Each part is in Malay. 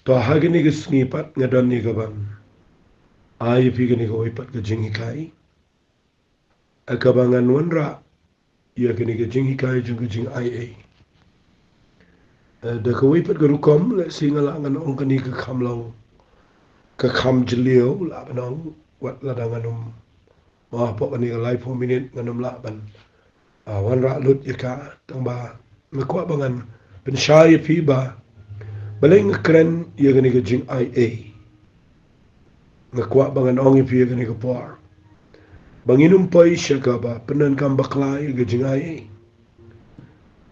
To hagini ke snipat ngadon ni kabang. Ai pi gini ko ipat ke jingi kai. Akabangan wanra ia kini ke jingi kai jung ke jing ai ai. Da ko ipat ke rukom le singala ngan ong kani ke kamlau. Ke kam jelio la banong wat ladanganum. Ma pok kani ke lai 4 minit nganum la ban. Wanra lut ika tangba ngakwa bangan pensyai pi ba. Balai ngakren ia kini ke jing ai ai. Ngakwa bangan ong pi ia kini ke por. Banginum pai syakaba penan kam bakla ia ke jing ai ai.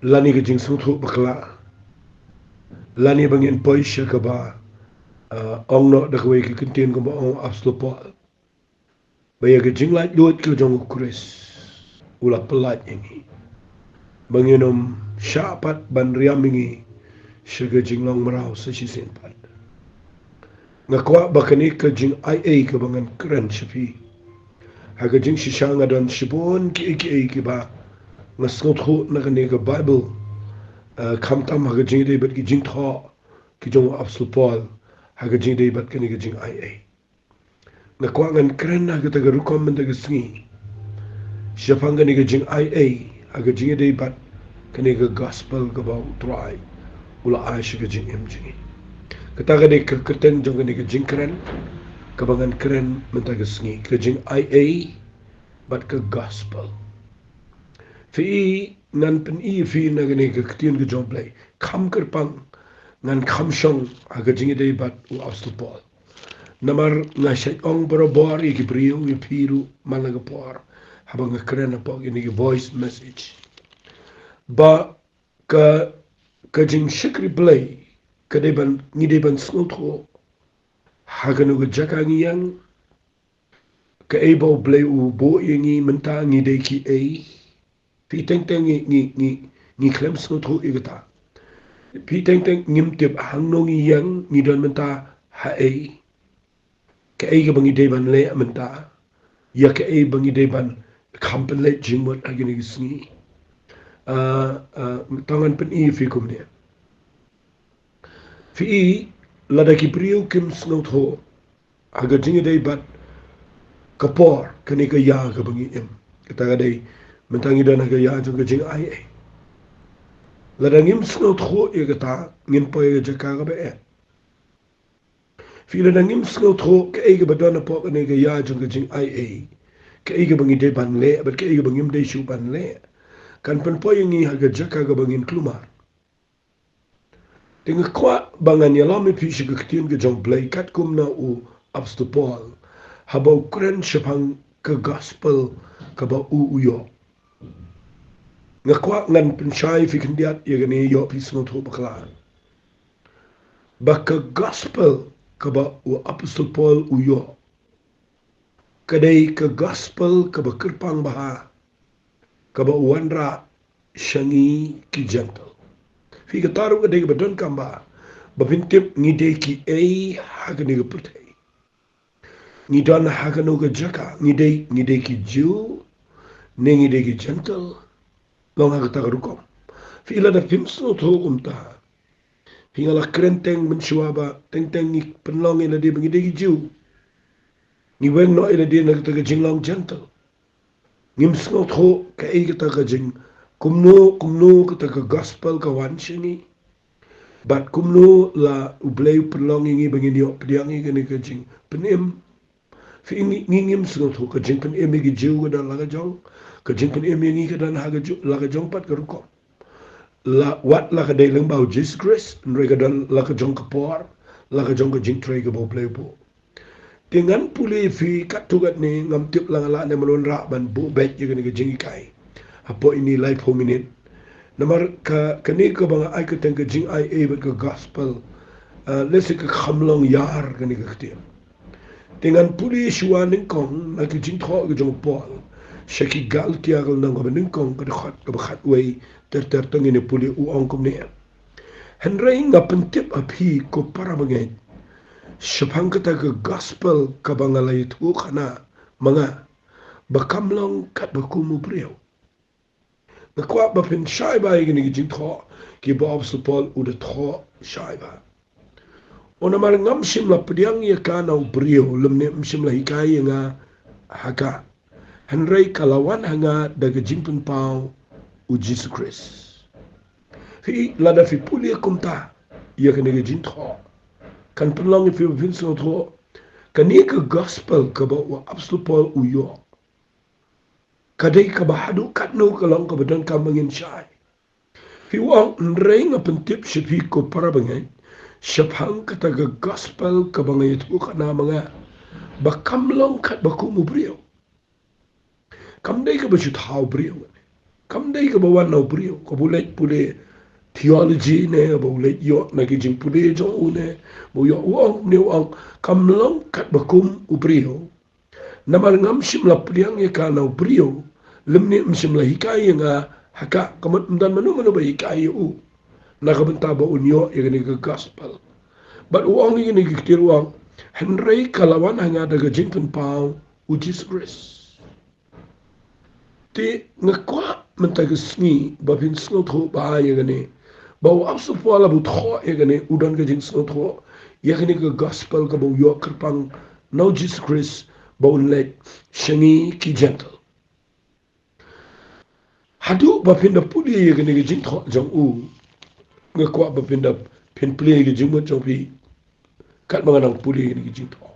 Lani ke jing suthu bakla. Lani bangin pai syakaba ong no da kwai ke kentin ko ong apslopo. Baya ke jing lai lut ke jong kuris. Ula pelat ini. Banginum syapat ban riamingi syaga jing long merau sesisin pat. Ngakwa bakani ke jing ai ai ke bangan keren syafi. Haga jing sisanga dan shibon ki ba ngasot ho na kani ke Bible kam tam haga jing dei bat ki jing tho ki jong apslopo haga jing dei bat kani ke jing ai ai. Ngakwa ngan keren na ke taga rukom men taga singi. Syapanga ni ke jing ai ai haga jing dei bat kani ke gospel ke bau try ula ai syaga jing em jing. Kataga ni ke keten jong kani ke jing keren kabangan keren men taga singi ke jing ai ai bat ke gospel. Fi ngan pen I fi na gani ke ketien ke jong play kam kerpang ngan kam shong aga jingi dei bat u apstopol. Namar nga syait ong barobor i ki brio i piru malaga por habang nga keren na po gini ki voice message. Ba ka jing shikri play ka dei ban ni dei ban snotho haga no jaka ngiyang ka ebo play u bo yengi menta ngi dei ki ei. Pi teng teng ni klem snotho igata. Pi teng teng ngim tip hang no ngi yang ni don menta ha ei. Ka ei ka bangi dei ban le menta. Ya ka ei bangi dei ban kampen le jingmot agini gisngi. Tangan pen I fi kum ne. Fi I lada ki priu kim snotho aga jingi dei bat kapor kani ka ya ka bangi im. Kita ka dei mentangi dan aga ya jong ka jing ai ai. Lada ngim snotho igata ngin po iga jaka ka ba e. Fi lada ngim snotho ka eiga badana po kani ka ya jong ka jing ai ai. Ka eiga bangi dei ban le but ka eiga bangim dei shu ban le. Kan pen po yengi haga jaka ka bangin klumar. Tinga kwa bangan yalami pi shiga ketien ka jong play kat kum na u apstopol. Habau kren syapang ka gospel ka ba u uyo. Nga kwa ngan pensyai fi kendiat ya gani yo pi snotho bakla. Ba ka gospel ka ba u apstopol uyo. Kadai ka gospel ka ba kerpang baha. Ka ba wanra syangi ki gentle. Fi ka taru kadai ka ba don kamba. Ba pintip ngidei ki ei haga ni ka putay. Ngidon haga no ka jaka. Ngidei ki jiu. Ngidei ki gentle. Long haga taga rukom. Fi ila da pimsno to kumta. Fi ngala krenteng mensyuaba. Teng ni penlong ila di ngidei ki jiu. Ni wen no ila di nagtaga jinglong gentle. Ngimsno to ka ei ka taga jing. Kumno ka taga gospel ka wansyangi. Bat kumno la ublay penlong ingi bangin yok pediangi kani ka jing. Penim. Fi ngingim sno to ka jing penim igi jiu ka dan laga jong. Ka jing penim ingi ka dan laga jong pat ka rukom. La wat la ka day lang bau Jesus Christ. Nre ka dan laga jong ka por. Laga jong ka jing tray ka bau play po. Dengan puli fi katugat ni ngam tip lang ala na malon ban bu bet yung ka jing ikai. Apo ini life hominin. Namar kani ka banga ay katang ka jing ay bat ka gospel. Lesi ka kamlong yar kani ka katim. Dengan puli syua ningkong na ka jing tho ka jong pol. Syaki gal tiagal nang ka ningkong ka bakhat way tertangin ni puli uong kum niya. Henry nga pentip api ko para bangay. Syapang kata ka gospel ka bangalay ito kana mga bakamlong kat bakumu priyaw. Nakwa ba pin syai ba yung nagiging tho ki ba obstapol u da tho syai ba. Ona mar ngam sim la pediang ya kana ubrio lemne sim la hikai nga haka. Henry kalawan hanga daga jimpun pau u Jesus Christ. Fi lada fi puli kumta ya kene ga jintho. Kan penlong fi Vincent tho. Kani ka gospel ka ba wa absolute Paul uyo. Kadai ka ba hadu katno ka long ka badan ka mangin syai. Fi wang nrei nga pentip sipi ko para bangai. Siapang kata ga gospel ka bangai itu ka na mga. Bakam long kat baku mu brio. Kam dai ka ba syut hau brio. Kam dai ka ba wan nau brio. Ka bulet pule theology ne ba ulet yo nagi jing pule jong une. Bo yo wang ne wang kam long kat bakum ubrio. Namal ngam sim la priang ye ka nau brio. Lemni sim la hikai nga haka kamat mdan manu ba hikai u. Nakabenta ba unyo ye ni gospel. But uang ye ni kitir uang. Henry kalawan hanga daga jingpun pau u Jesus Christ. Ti ngakwa mentaga sngi ba pin sngot ho ba ye gani. Ba u apsu po la bu tho ye gani udan ga jing sngot ho. Ye ni gospel ka ba yo kerpang no Jesus Christ ba unlet shengi ki gentle. Hadu ba pinda puli ye gani ga jing tho jong u. Ngakwa ba pinda pin puli ga jing mo jong pi. Kat mga nang puli ni gi tho.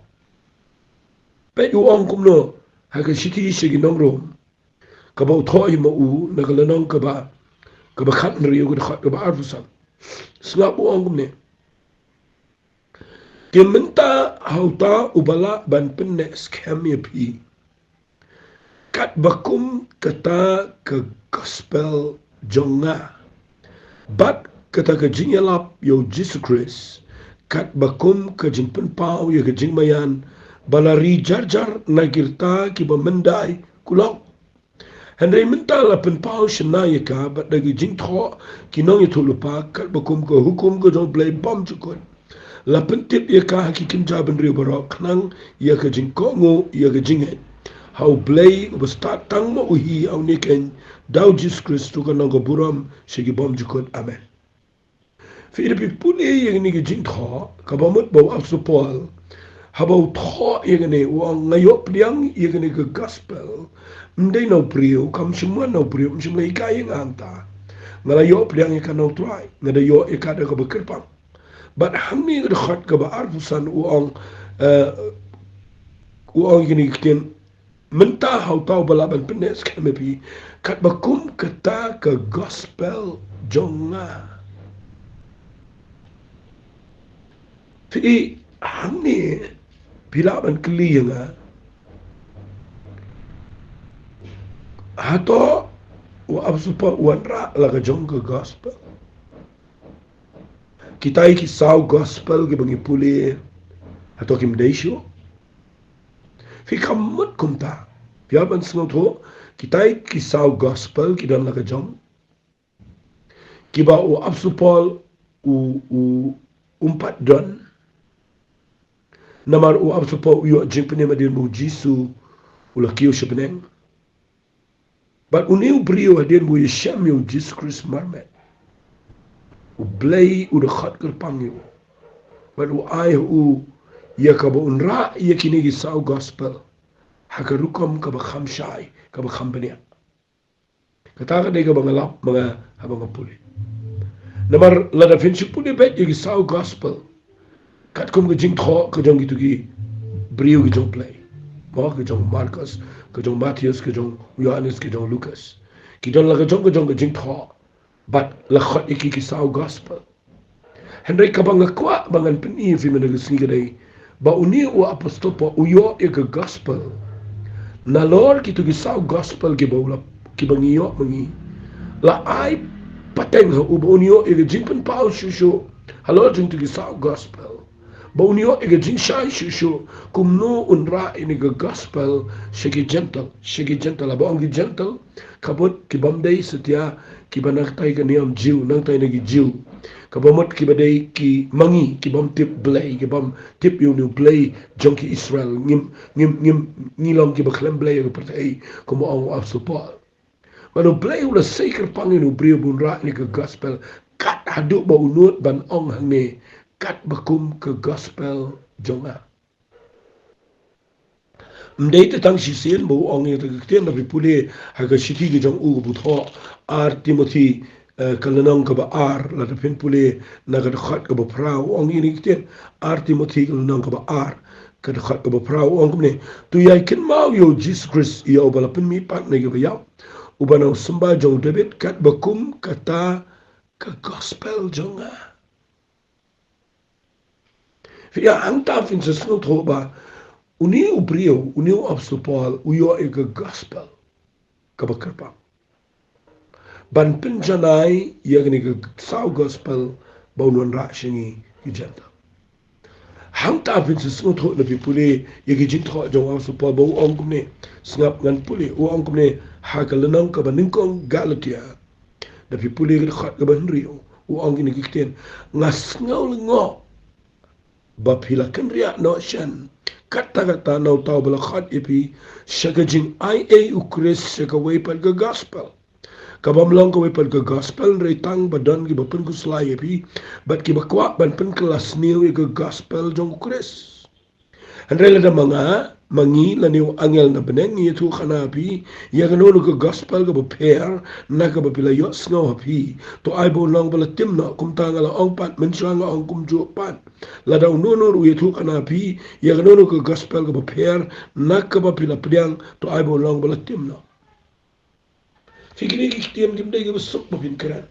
Pe yu ong kum no ha ka siti sigi nong rom. Ka ba tho i mo u na ka lanong ka ba khat nri yu ka ba arfusan. Snap u ong kum ne. Ki minta hauta ubala ban pinne scam ye pi. Kat bakum kata ka gospel jonga. Bat kata ka jingelap yo Jesus Christ. Kat bakum ka jingpen pau ya ka jingmayan balari jar nagirta ki bamendai kulong. Henry minta la pen pau shna ya ka bat dagi jingtho ki nong itu lupa kat bakum ka hukum ka jong blay bom jukun. La pentip ya ka hakikim jaban rio barok nang ya ka jingkongo ya ka jinget. How blay ubastat tang mo uhi au niken daw Jesus Christ ka nong ka buram shigi bom jukun. Amen. Filipi pune yang ni jing tho kabamut bau apsu Paul habau tho yang ni wang ngayop liang yang ni ke gospel mdai no prio kam semua no prio semua ikai yang anta ngalayop liang ikan no try ngadayo ikada ka bekerpang but hamni khat ka ba arfusan wang yang ni ken mentah hau tau balaban penes kami kat bakum kata ke gospel jonga. Fi hamni bilaban keli nga hato wa absupa wanra la ka jong ka gospel kita ki saw gospel ki bangi puli hato kim deisho fi kamut kumta bilaban sngot ho kita ki saw gospel ki dan la ka jong ki ba wa absupa u umpat don namar u absupa uyo jimpene madir mu jisu ula kiyo shepneng but uniu brio hadir mu yesham yu Jesus Christ marmet u blay u de khat kerpang yu but u ai u yakaba unra yakinigi saw gospel hakarukom ka ba khamshai ka ba khambania kata ka de ka bangalap mga habang puli namar lada finchi puli bet yagi saw gospel kat kum ke jing tho ke jong gitu gi brio ke jong play mo ke jong Marcus ke jong Matthias ke jong Johannes ke jong Lucas ki don la ke jong jing tho but la khot iki ki saw gospel Henry ka bang kwa bangan peni fi men ngi dai ba uni u apostol po uyo e ke gospel na lor ki tu gi saw gospel ki ba ki bangi yo mangi la ai pateng ho u unyo e ke jing pen pau shu halo jing tu gi saw gospel Baunio ega jing shai shushu kumno unra ini ga gospel shigi gentle abongi gentle kabut kibamdei setia kibanaktai ka niam jiu nangtai nagi jiu kabamot kibadei ki mangi kibam tip blay kibam tip yunu blay jonki Israel ngilong kibaklem blay ga pertai kumo ang apsupal mano blay ula seker panginu brio bunra ini ga gospel kat haduk ba unut ban ong hangne kat bakum ke gospel jonga. Mdei te tang sisien bo ong ye te kten na pule ha ga shiti ge jong u bu tho ar Timothy kalanong ka ba ar la te pen pule na ga khat ka ba prau ong ye kten ar Timothy kalanong ka ba ar ka khat ka ba prau ong ne tu yai ken mau yo Jesus Christ yo bala pen mi pat ne ge ba ya u ba no samba jong David kat bakum kata ka gospel jonga. Via ang ta fin se sno tho ba uni ubrio, uni apostol Paul, uyo e gospel kabakarpa. Ban pinjanai yagni sau gospel baunuan rakshingi gijanta. Hang ta fin se sno tho na pipuli yagi jing tho jong apostol Paul bau ongkum ne ngap ngan puli u ongkum ne hakalanang ka baningkong Galatia. Na pipuli ga khat ka banrio u ongini gikten ngas ngau ngo ba pila kan ria no shan kata-kata nau tau bala khat ipi syagajing ai ukris syagaway pal ga gospel kabamlang kaway pal ga gospel reitang badan ki bapen ku slay ipi bat ki bakwa ban pen kelas niu ga gospel jong ukris andre la mga mangi la niu angel na beneng ye tu khana pi ya ga no ga gospel ga pair na ga bila yo snow pi to ai bo long bala timna kum ta ngala ong pat men changa ong kum ju pat la daw no ye tu khana pi ya ga no ga gospel ga pair na ga bila priang to ai bo long bala timna fikini ki tiem kim de ga sok ba pin kran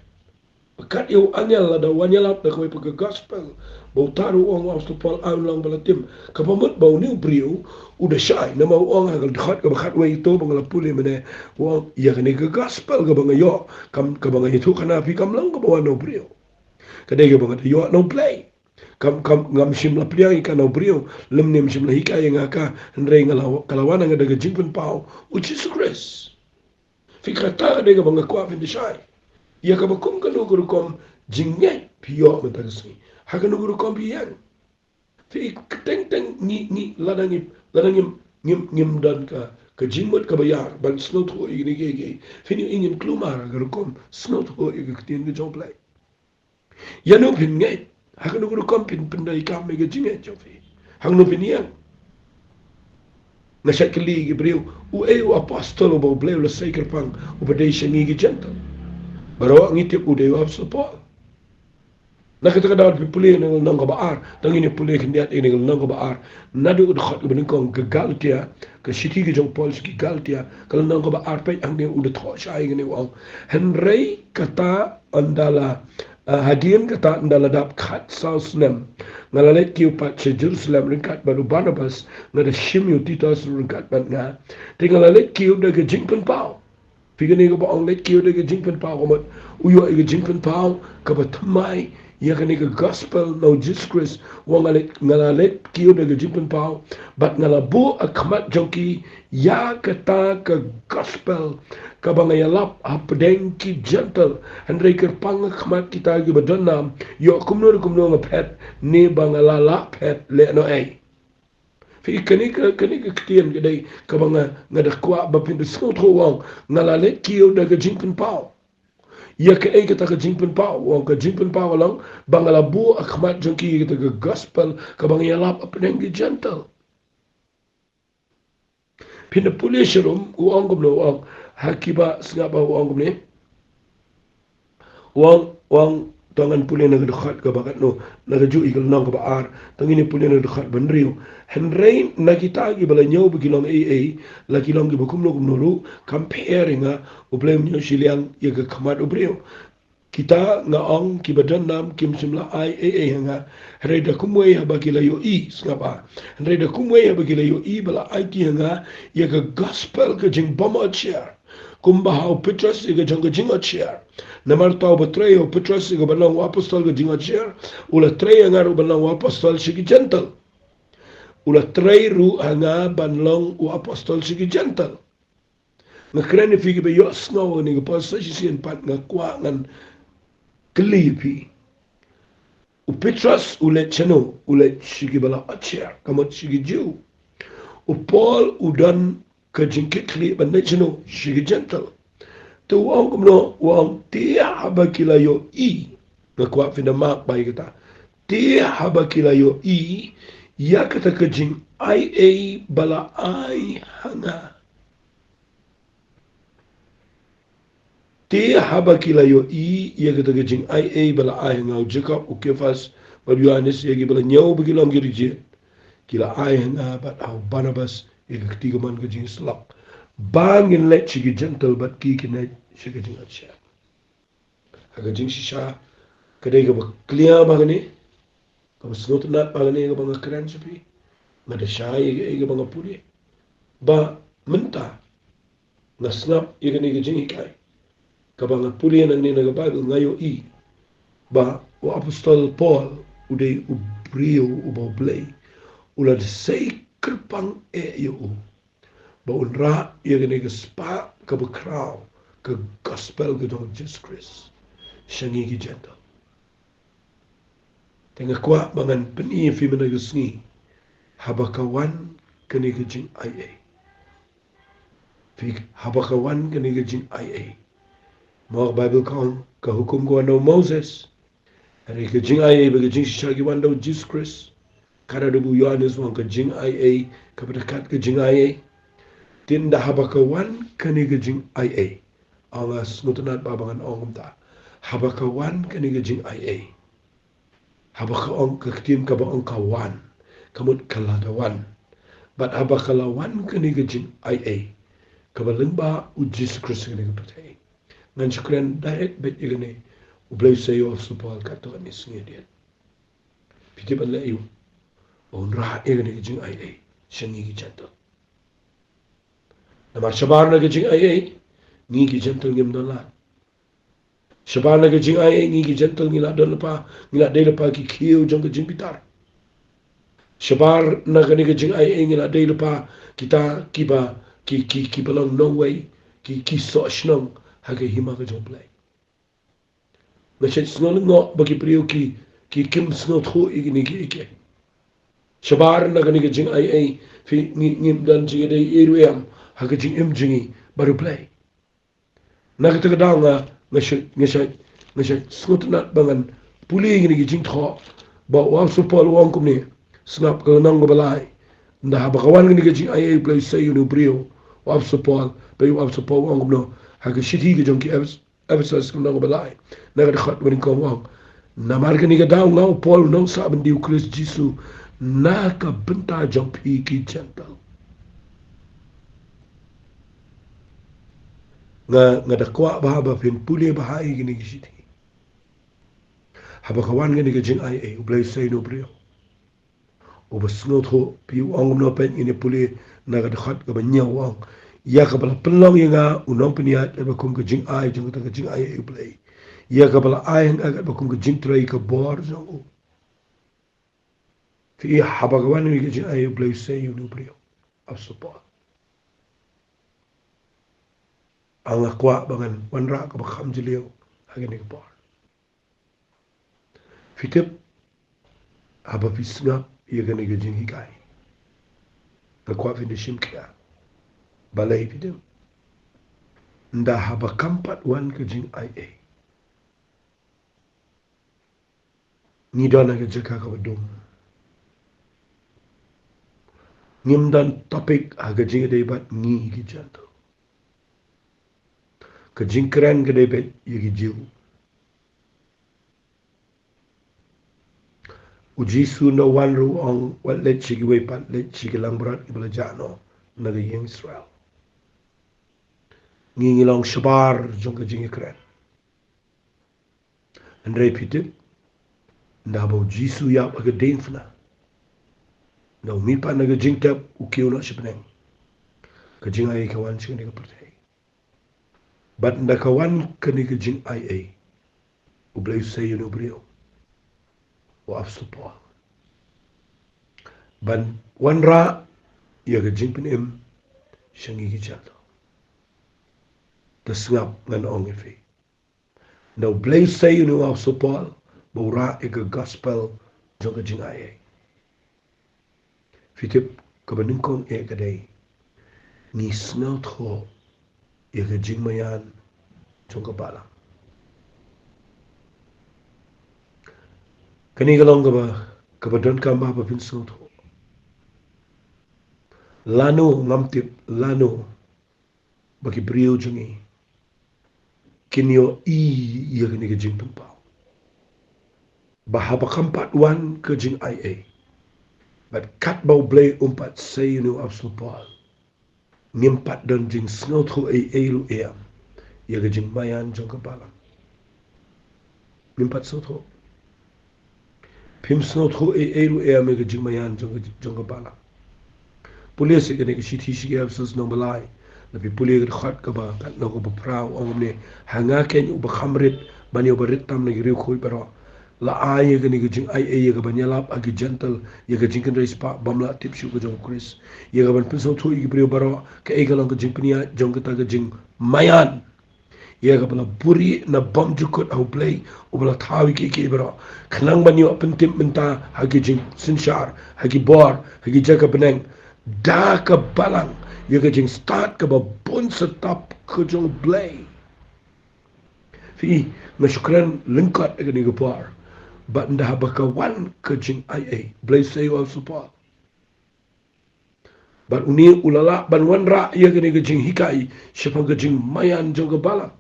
kat yo angel la daw wanyala da ko pa gospel bau taru ong apostol Paul ang lang balatim kapamut bau niu brio udah syai na mau ong hagal khat ka khat wai to bangala puli mene wong ya kani ka gospel ka bangayo kam ka bangayo tu kana pi kam lang ka bawa no brio kadai ka bangayo yo no play kam ngam sim la priang ka no brio lem nim sim la hikaya ngaka ndrei ngala kalawana nga daga jingpen pau Jesus Christ fikrata kadai ka bangayo kwa fin de syai ya ka bakum ka no kom jingnya pio matagsi haga nuguru kompian fi teng ni ladang ngim dan ka jingmut ka bayar ban snot ho igni ge fini ingin klumar gar kom snot ho ig tin ge job lai ya no pin ngai haga nuguru kompin pendai kam ge jinge jofi hang no pinian na shakli ge breu u apostol bo bleu la seker pang ubadesha ngi ge gentle baro ngi tip u de apostol Paul na kita dapat pipuli ng nang kabaar tang ini puli kindiat ini ng nang kabaar nadu ud khat ibn kong Galatia ke city ke jong Paul ki Galatia kalau nang kabaar pe ang dia ud tho sai ngini wang Henry kata andala hadian kata andala dap khat sausnem ngalalet ki upat che Jerusalem ringkat baru Barnabas ngada shimyu Titus ringkat ban nga tingalalet ki ud ke jingpen pau pigani ko ba ang let ki ud ke jingpen pau ko uyo ke jingpen pau ka ba thamai ya kani ka gospel no Jesus Christ wong ngalalet kiyo na gajimpen pao bat ngalabu akmat jongki ya kata ka gospel ka bangayalap apdeng ki gentle andre kerpang akmat kita gi badannam yo kumno ngapet ni bangalala pet le no ai fi kani ka ktien gidai ka banga ngadakwa bapin skot wong ngalalet kiyo na gajimpen pao ya ke ai kata ka jingpen pau wong ka jingpen pau lang bangalabu akmat jongki kita ka gospel ka bangyalap apneng gi gentle pina pulisherum u angum no wong hakiba sngaba u angum ne wong tangan puli na gadkhat ka bakat no nagaju igal nang ka baar tangini puli na gadkhat banriu henrei nakita gi bala nyaw bigilong ai lagi long gi bakum no gumnuru comparing a ublem nyo siliang yaga khamat ubreu kita nga ong ki badan nam kim simla ai nga reda kumwe habagila yo i skaba reda kumwe habagila yo i bala ai ki nga yaga gospel ka jing bomachia kumbahau Petrus iga jang jinga chair namar tau betreo Petrus iga balang apostol ga jinga chair ula trei nga ru balang apostol sigi gentle ula trei ru nga banlong u apostol sigi gentle ngakrene figi be yo snow ni ga pas si sin pat nga kwa ngan klipi u Petrus ule cheno ule sigi bala chair kamot sigi jiu u Paul udan ka jingkitli banajino shigi gentle to wong no wong tia bakila yo i na kwa fina mak bai kita te haba kilayo ya kata kejing ai bala ai hanga te haba kilayo ya kata kejing ai bala ai hanga jika ukefas bal Yohanes ya bala nyau begilang girije kila ai hanga bat au Barnabas ya ketiga man kejing selak bangin let chigi gentle bat ki kena kejing acha kejing sisa kadai ka clear bagani ka snot nat bagani ka bang keren sepi ngada syai ka bang puri ba menta na snap ya kene kejing ikai ka bang puri na ni na Bible ngayo ba o apostol Paul uday ubrio uba blay ula de sei kerpang yo ba unra ya kene ka spa ka ba kraw ka gospel ka don Jesus Christ shangi ki gentle tengah kuat bangan peni fi menagasngi habakawan kene kejing ai fi habakawan kene kejing ai mau Bible kong ka hukum ko no Moses kene kejing ai ba kejing shagi wando Jesus Christ kada debu Yohanes wang kejing ai ka berdekat kejing ai tinda habakawan kene kejing ai angas ngutunat babangan ongumta habakawan kene kejing ai habaka ong ketim ka ba ong kawan kamut kaladawan but habakalawan kene kejing ai kabalengba u Jesus Christ kene kepercayai ngan syukran direct bet igane ublay sayo supal kato anis ngedian piti ban layu on ra igane kejing ai shangi ki janto nama shabar na kejing ai ngi ki janto ngem dola shabar na kejing ai ngi ki janto ngila don lepa ngila dei lepa ki kiu jong kejing pitar shabar na kene kejing ai ngila dei lepa kita kiba ki belong no way ki so shnong hage hima ka jong play macam snol ngo bagi priu ki kim snot ho igni ki ike shabar na kene kejing ai fi ngim dan jingi dei eruam hage jing im jingi baru play na kita kadanga ngashat snot nat bangan puli ngini ki jing tho ba wa supol wong kumni snap ka nang balai nda ba kawan ngini ki jing ai play say you brio wa supol ba you supol wong kumno hage shiti ki jong ki episode kum nang balai na ka khat wani ko wong na mar ka ni ka daw ngaw Paul no saben diu Christ Jesus na ka benta jong pi ki gentle nga da kwa ba fin puli ba hai gini ki shiti haba kawan ngini ki jing ai ublay say no brio o basnot ho pi wong no pen ini puli na ka khat ka banya wong ya ka bala pelong yang unong peniat ba kum ka jing ai jong ka jing ai ublay ya ka bala ai nga ba kum ka jing trai ka bor jong fi haba kawan ngini ki jing ai ublay say no brio absupa ang akwa bangan wanra ka bakam jiliw hagin ka bor fitip haba pisnga ya gani ka jing hikai ka kwa fi nishim kia balai fitip nda haba kampat wan ka jing ai ni dona ka jaka ka badum ngim dan topik haga jing dai bat ngi ki janto ka jing kran ka dai bet yigi jiu uji su no wan ru ong wat let chigi we pat let chigi lang berat ibala jano naga yeng Israel ngi long shabar jong ka jing kran andre pitip nda bo jisu ya ba ga denfna no mi pa naga jing tap u kiu no shipneng ka jing ai ka wan ching ka pertai bat nda ka wan ka ni ka jing ai u blai say no brio wa afsupa ban wan ra ya ka jing pin im shangi ki chato ta snap ngan ong ifi no blai say no afsupa bo ra e ka gospel jong ka jing ai fitip ka banin kong e ka dai ni snot ho ya ka jing mayan jong ka balang Kani galong kaba don kamba ba pinso to. Lano ngamtip lano bagi brio jungi. Kinyo iya kani ka jing tumpaw. Bahaba kampat wan ka jing IA. But kat bau blay umpat say no absolpal. Ngimpat don jing snot ho lu eam. Iya ka jing mayan jong kapalang. Ngimpat snot ho. Pim snot ho lu eam iya ka jing mayan jong kapalang. Pulis ka ni ka shiti shiki absus no balay. Tapi pulis ka khat ka ba kat no ka ba praw ong ne hanga ken uba khamrit bani uba ritam na giriw khoy pero la ay ga ni gijing ay ga banyalap agi gentle ya ga jingkan rais pa bamla tip shu ga jong Chris ya ga ban pinso thu igi brio baro ka ay ga lang ga jing pinia jong ka ga jing mayan ya ga bala buri na bam jukut au play ubala thawi ki baro khnang banyo apen tim menta hagi jing sinshar hagi bor hagi jaga beneng da ka balang ya ga jing start ka ba bun setap ka jong play fi na shukran lingkat ga ni ga par but ndah bakawan ke jing IA blay sayo al support but uni ulala ban wan ra ya gani ke jing hikai siapa ke jing mayan jong ke bala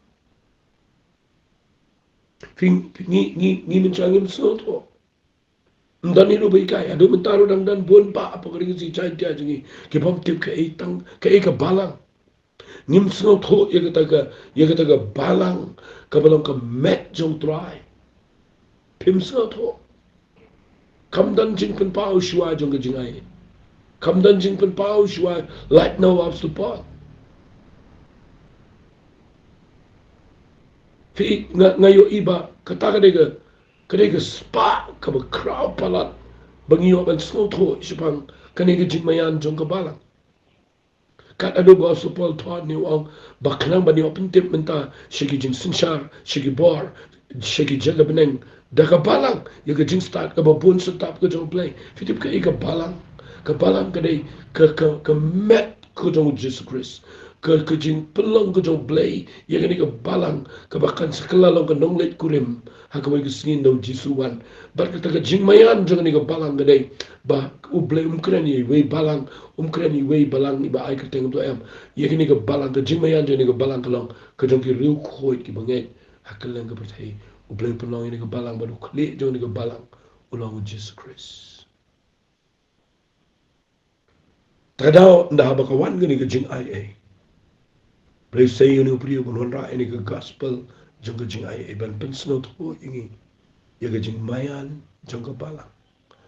fing ni mencangin soto ndani lu bai kai adu mentaru dan bon pa apa kali si cai dia jingi ke pom tip ke itang ke balang nim soto ya kata ka balang ka balang ka met jong try pim soto kam dan jing pen pau shua jong ke jing ai kam dan jing pen pau shua like no of support fi ngayo iba kata kadega spa ka ba crowd palat bangiyo ban soto sipang kanega jing mayan jong ka balang kat ado ba support thought ni wang baknang bani open tip menta shigi jing sinshar shigi bor shigi jaga beneng daga balang ya ka jing start ka ba bun stop ka jong play fitip ka balang kadai ka met ka jong Jesus Christ ka jing pelong ka jong play ya ka balang ka bakan sekalalong ka nonglet kurim ha ka mai singin daw jisuwan bar ka jing mayan jong ka balang kadai ba ublay umkrani we balang ni ba ai ka teng to am ya ka balang ka jing mayan jong ka balang kalong ka jong ki riu khoi ki bangai hakalang ka pathai ublay pelong ni ka balang ba khle jong ka balang ulang Jesus Christ Tadao ndah bakawan gani ka jing IA. Play say ni priyo kun ra ini ka gospel jong ka jing IA ban pensno to ingi. Ya ka jing mayan jong ka bala.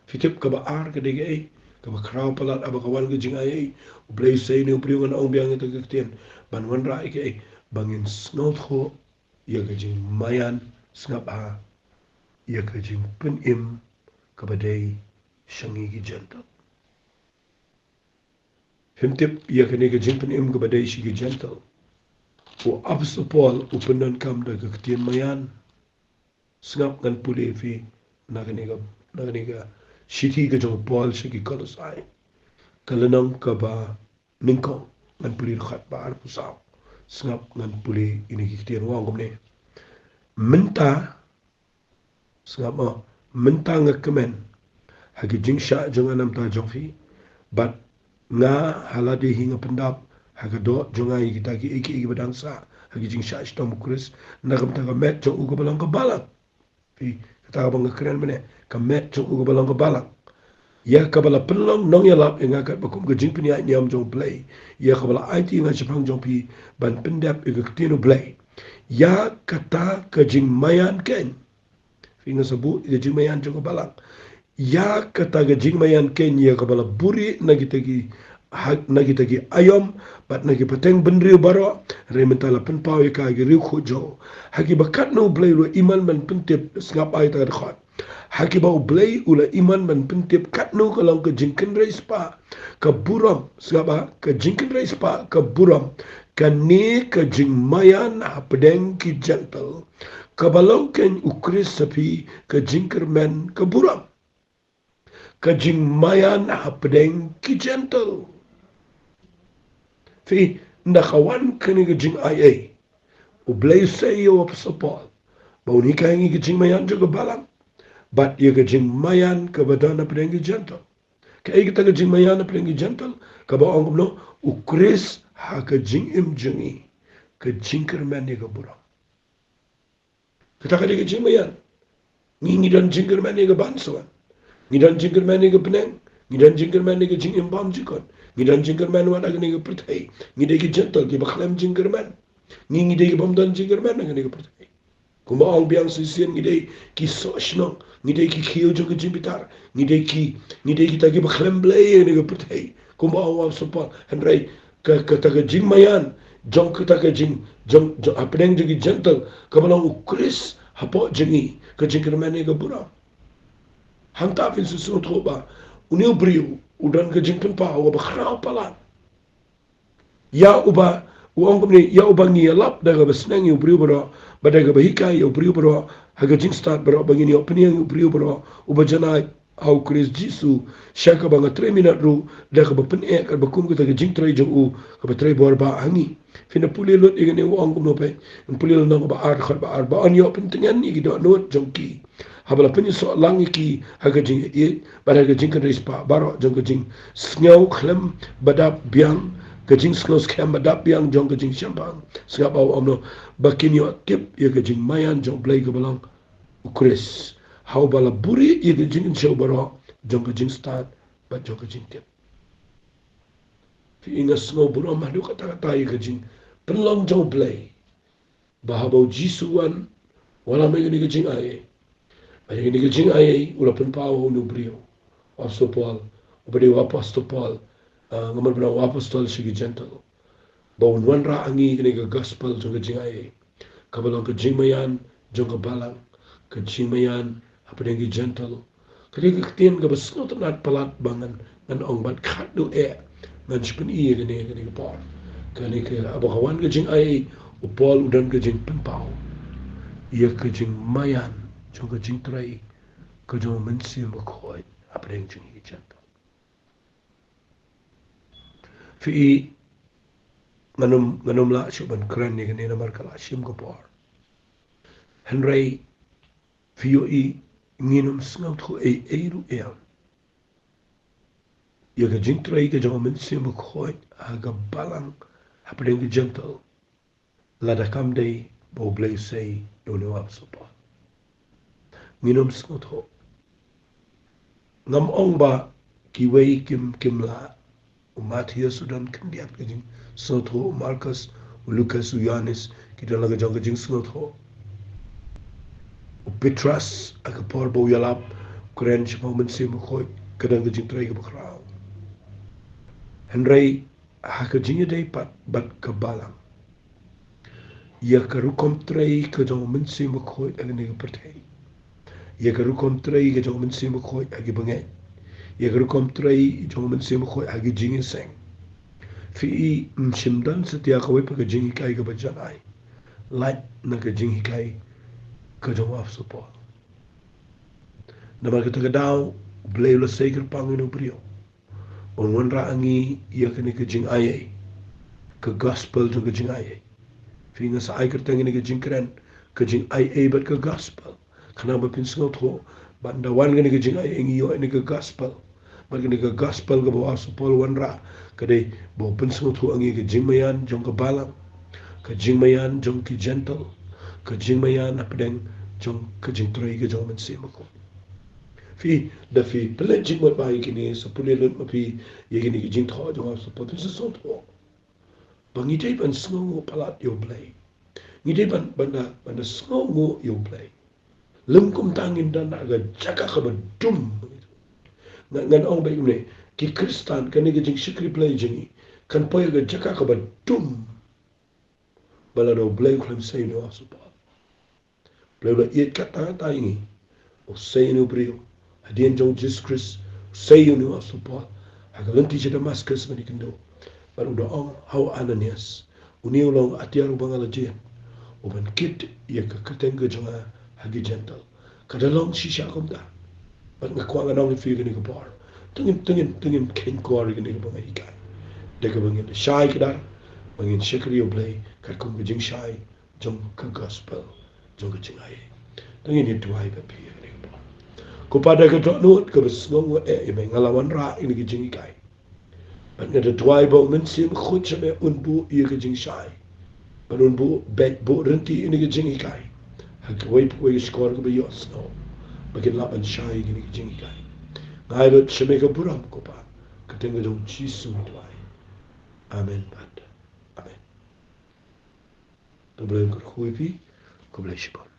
Fitip ka ba ar ka dege ai ka ba kraw palat abakawan ka jing IA. Play say ni priyo kun ong biang ito ka ban wan ra ke bangin sno to ya ka jing mayan snap ha. Ya ka jing pen im ka ba dei shangi ki gentle. Himtip ya kene ke jingpen im ke badai shi ke gentle. O absupol upenan kam da ke ketien mayan. Sengap ngan pule fi na kene ke shiti ke jong pol shi ke kolosai. Kalenang ke ba ningkong ngan pule khat ba ar pusau. Sengap ngan pule ini ke ketien wang kumne. Menta sengap mo menta ngekemen hagi jingsha jong anam ta jong fi but nga halade hinga pendap haga do jongai kita ki iki badangsa hagi jing sha stom kris nagam ta met jong ugo balang ka balang fi kata bang keren mene ka met jong ugo balang ka balang ya ka bala pelong nong ya lap nga ka bakum ka jing pinya nyam jong play ya ka bala IT nga chapang jong pi ban pendap e ka tino play ya kata ka jing mayan ken fi nga sabu e jing mayan jong ka balang ya kata ga jing mayan kenya kabala buri nagitagi ayom bat nagi pateng benriu baro rementala penpau ka gi riu khojo hagi bakat no blay lo iman man pentip ngap ai ta khot hagi ba blay ula iman man pentip kat no kalang ka jingken reis pa ka buram ngapa ka jingken reis pa ka buram kani ka jing mayan apdeng ki gentle kabalong ken ukris sapi ka jingker men ka buram kajing mayan hapdeng ki gentle. Fi nakawan kani kajing IA. Ublay sayo of support. Bauni kaingi kajing mayan juga balang. But ia ke jing mayan ke badana pendengi gentle. Kaya kita ke jing mayan na pendengi gentle. Kaba ang kumno ukris ha ke jing im jingi. Ke jing kerman ni ke burang. Kita ka ke jing mayan. Ngi dan jing kerman ni ke bansuan. Ngi dan jing kerman ni ke peneng. Ngi dan jing kerman ni ke jing im bam jikon. Ngi dan jing kerman wala ke ni ke pertai. Ngi de ke gentle ke baklam jing kerman. Ngi de ke bam dan jing kerman ni ke pertai. Kuma ang biang sisian ngide ki sosno ngide ki khiyo jo ke jimbitar ngide ki tagi bakhlem blay ne ke pertai kuma ang support henry ka ta ke jing mayan jong ka ta ke jing jong apneng jo ki gentle kabalang ukris hapo jingi ke jing kermane ke bura hanta fin susu troba uniu brio udan ke jing tempa wa bakhrao pala ya uba uang kumni ya ubangi lap daga besnang yu brio bro badaga bahika yu brio bro haga jing start bro bangini opinion yu brio bro uba jana au kris jisu shaka banga 3 minute ru daga bapen ka bakum ka jing trai jong u ka batrai bor ba hangi fina puli lot igane uang kumno pe puli lo nang ba ar khat ba ar ba an yo pentengan ni gido not jongki habala penyi so langi ki haga jing e badaga jing kan rispa baro jong jing snyau khlem badap biang kajing skos kamba dap yang jong kajing shampang singap au omno bakini tip ye kajing mayan jong play ke balang ukris how bala buri ye kajing show baro jong kajing start ba jong kajing tip fi inga snow buro madu kata kata ye kajing penlong jong play bahabau jisuan wala me ni kajing ai ba ni kajing ai ula pen pau no brio apostol ubade apostol ngamal bina apostol sigi gentle bawun wanra angi kini ke gospel jong ke jingai kabalong ke jingmayan jong ke balang ke jingmayan apa dengi gentle kini ke ketien ke besnot nat palat bangan ngan ong bat khadu ngan sipen kini ke por kini ke abakawan ke jingai upol udan ke jing pempau ia ke jingmayan jong ke jing trai ke jong mensi makoi apa dengi jing gentle fi nganum la chuban kran ni gani namar kala shim ko por henry fi yo I nginum snot ko ru ya ga jing trai ga jong men sim ko aga balang happening the gentle la da kam day bo blay say no no up so por nginum snot ko ngam ong ba ki wei kim la Matthias sudan kendiat kajing snotho Marcus Lucas Yohanes kita laga jong kajing snotho Petrus akapor bo yalap kren chimo mensim khoi kadang kajing trai ke bakrao Henry ha kajing dei pat bat kabalang ya karukom trai ke jong mensim khoi agni ke pertai ya karukom trai ke jong mensim khoi agi bangai ya karukom trai jong mensim khoi agi jing seng fi mshimdan setia kawai pa kajing hikai ka bajan ai light na kajing hikai ka jong af supo na ba kita daw blay lo seker pangino brio on wanra angi ya kani kajing ai ka gospel jong kajing ai fi nga sa ai kertang ni kajing kren kajing ai bat ka gospel kana ba pin sngot ho banda wan ni kajing ai ngi yo ni ka gospel bagni ka gospel ka bawa supol wanra kadai bo pen sngot ho angi ka jingmayan jong ka balang ka jingmayan jong ki gentle ka jingmayan apdeng jong ka jing trai ka jong men semako fi da fi pele jingmot ba kini sa pule lut ma fi ye kini ki jing tho jong so pot so so tho bangi dei ban sngo palat yo play ni dei ban banda sngo yo play lum kum tangin dan aga jaga ka dum ngan ong bai ne ki kristan kan ni jing shikri play jingi kan poy ga jaka ka dum bala do blay klam say no asupa blay la yet kata ta ingi o say no brio adien jong jesus christ say no asupa aga lanti je damascus mani kendo baru do ong how ananias uniu long atiar bangala je o ban kit ye ka katenga jonga hagi gentle kada long shisha komda bat ngakwa nganong fi gani ko por tungin ken ko gani ko bangai ka daga bangin shy kadar bangin shikri o blay ka kum jing shy jong ka gospel jong ka jing ai tungin it wai ba pi gani ko Kepada ketok nut ke besngong imeng ngalawan ra ini kijing ikai. Ban ngada tuai bau mensim khut seme unbu ia kijing sai. Ban unbu bet bu renti ini kijing ikai. Hak wei skor ke bios no. Bakin lapan sai ini kijing ikai. Ngai bet seme ke buram ko pa. Ketengah dong Jisu tuai. Amen pat. Amen. Kebelah pi, kebelah syukur.